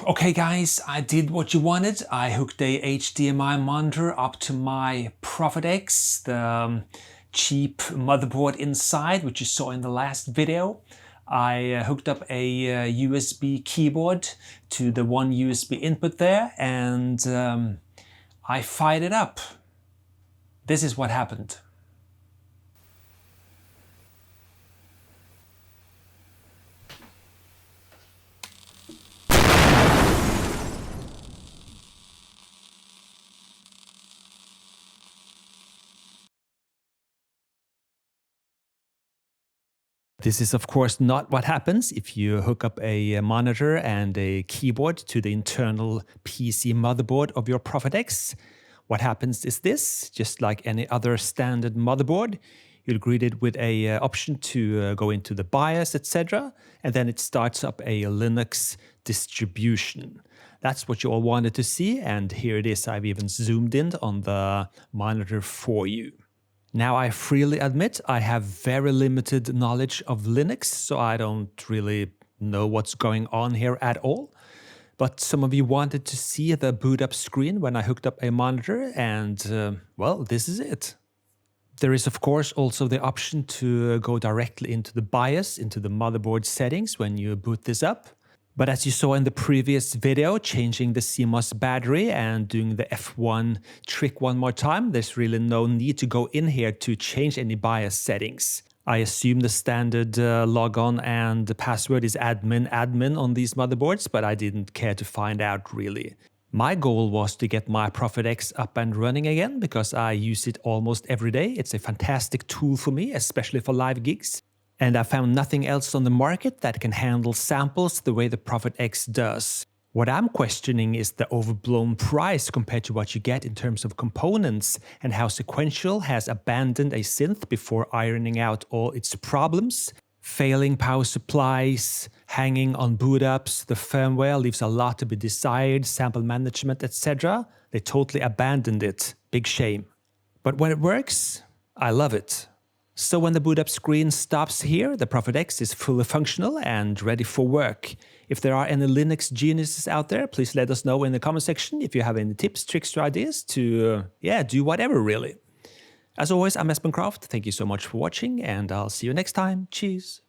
Okay guys, I did what you wanted. I hooked a HDMI monitor up to my Prophet X, the cheap motherboard inside, which you saw in the last video. I hooked up a USB keyboard to the one USB input there, and I fired it up. This is what happened. This is of course not what happens if you hook up a monitor and a keyboard to the internal PC motherboard of your Prophet X. What happens is this: just like any other standard motherboard, you're greeted with a option to go into the BIOS, etc. And then it starts up a Linux distribution. That's what you all wanted to see, and here it is. I've even zoomed in on the monitor for you. Now, I freely admit I have very limited knowledge of Linux, so I don't really know what's going on here at all. But some of you wanted to see the boot up screen when I hooked up a monitor, and well, this is it. There is of course also the option to go directly into the BIOS, into the motherboard settings when you boot this up. But as you saw in the previous video, changing the CMOS battery and doing the F1 trick one more time, there's really no need to go in here to change any BIOS settings. I assume the standard logon and the password is admin on these motherboards, but I didn't care to find out really. My goal was to get my Prophet X up and running again because I use it almost every day. It's a fantastic tool for me, especially for live gigs. And I found nothing else on the market that can handle samples the way the Prophet X does. What I'm questioning is the overblown price compared to what you get in terms of components, and how Sequential has abandoned a synth before ironing out all its problems. Failing power supplies, hanging on boot ups, the firmware leaves a lot to be desired, sample management, etc. They totally abandoned it. Big shame. But when it works, I love it. So when the boot up screen stops here, the Prophet X is fully functional and ready for work. If there are any Linux geniuses out there, please let us know in the comment section if you have any tips, tricks, or ideas to, do whatever really. As always, I'm Espen Kraft. Thank you so much for watching, and I'll see you next time. Cheers.